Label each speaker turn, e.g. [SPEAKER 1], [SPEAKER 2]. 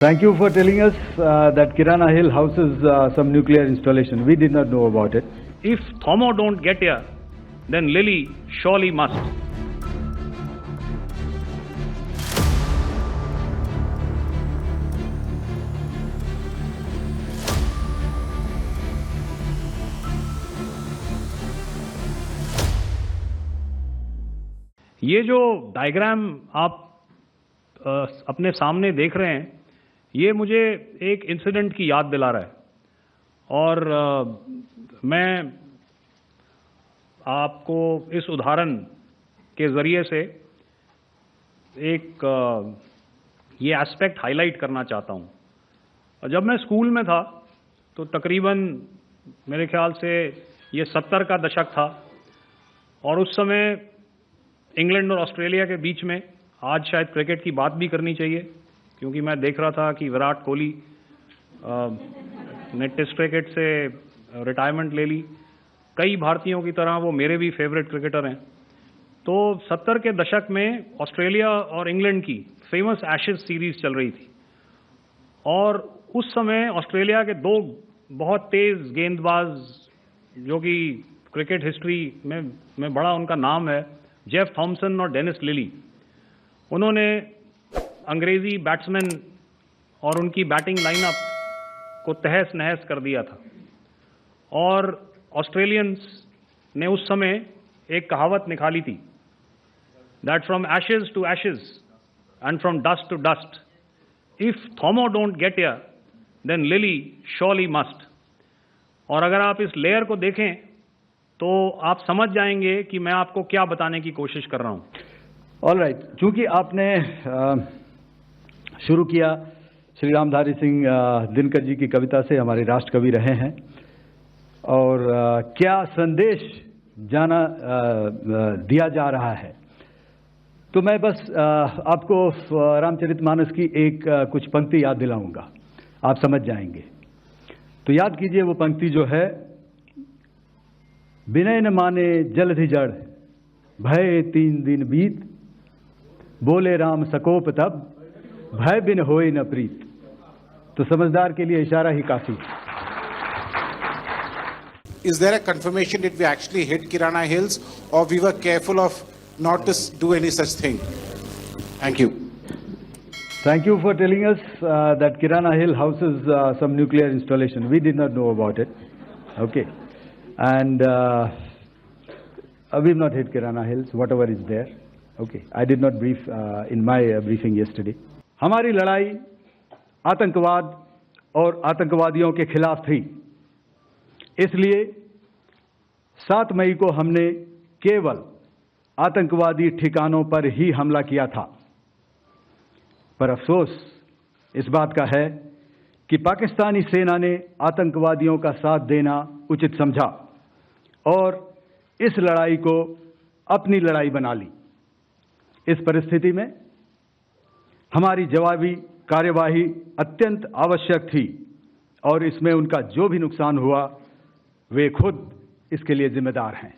[SPEAKER 1] Thank you for telling us that Kirana Hill houses some nuclear installation. We did not know about it.
[SPEAKER 2] If Thomo don't get here, then Lily surely must. ये जो diagram आप अपने सामने देख रहे हैं, ये मुझे एक इंसिडेंट की याद दिला रहा है और मैं आपको इस उदाहरण के ज़रिए से एक ये एस्पेक्ट हाईलाइट करना चाहता हूँ। जब मैं स्कूल में था तो तकरीबन मेरे ख्याल से ये 70 का दशक था और उस समय इंग्लैंड और ऑस्ट्रेलिया के बीच में, आज शायद क्रिकेट की बात भी करनी चाहिए क्योंकि मैं देख रहा था कि विराट कोहली ने टेस्ट क्रिकेट से रिटायरमेंट ले ली। कई भारतीयों की तरह वो मेरे भी फेवरेट क्रिकेटर हैं। तो 70 के दशक में ऑस्ट्रेलिया और इंग्लैंड की फेमस एशेज सीरीज चल रही थी और उस समय ऑस्ट्रेलिया के दो बहुत तेज़ गेंदबाज जो कि क्रिकेट हिस्ट्री में बड़ा उनका नाम है, जेफ थॉमसन और डेनिस लिली, उन्होंने अंग्रेज़ी बैट्समैन और उनकी बैटिंग लाइनअप को तहस नहस कर दिया था। और ऑस्ट्रेलियंस ने उस समय एक कहावत निकाली थी, that from ashes to ashes and from dust to dust, if Thommo don't get here then Lillee surely must. और अगर आप इस लेयर को देखें तो आप समझ जाएंगे कि मैं आपको क्या बताने की कोशिश कर रहा हूं।
[SPEAKER 1] ऑल राइट, चूंकि आपने शुरू किया श्री रामधारी सिंह दिनकर जी की कविता से, हमारे राष्ट्र कवि रहे हैं, और क्या संदेश दिया जा रहा है, तो मैं बस आपको रामचरितमानस की एक कुछ पंक्ति याद दिलाऊंगा, आप समझ जाएंगे। तो याद कीजिए वो पंक्ति जो है, विनय न माने जलधि जड़, भय 3 दिन बीत, बोले राम सकोप तब, भय बिन होए न प्रीत। तो समझदार के लिए इशारा ही काफी।
[SPEAKER 3] Is there a confirmation that we actually hit Kirana Hills, or we were careful of not to do any such thing? Thank you.
[SPEAKER 1] Thank you for telling us that Kirana Hill houses some nuclear installation. We did not know about it. Okay. And we've not hit Kirana Hills, whatever is there. Okay. I did not brief in my briefing yesterday. हमारी लड़ाई आतंकवाद और आतंकवादियों के खिलाफ थी, इसलिए 7 मई को हमने केवल आतंकवादी ठिकानों पर ही हमला किया था। पर अफसोस इस बात का है कि पाकिस्तानी सेना ने आतंकवादियों का साथ देना उचित समझा और इस लड़ाई को अपनी लड़ाई बना ली। इस परिस्थिति में हमारी जवाबी कार्यवाही अत्यंत आवश्यक थी और इसमें उनका जो भी नुकसान हुआ वे खुद इसके लिए जिम्मेदार हैं।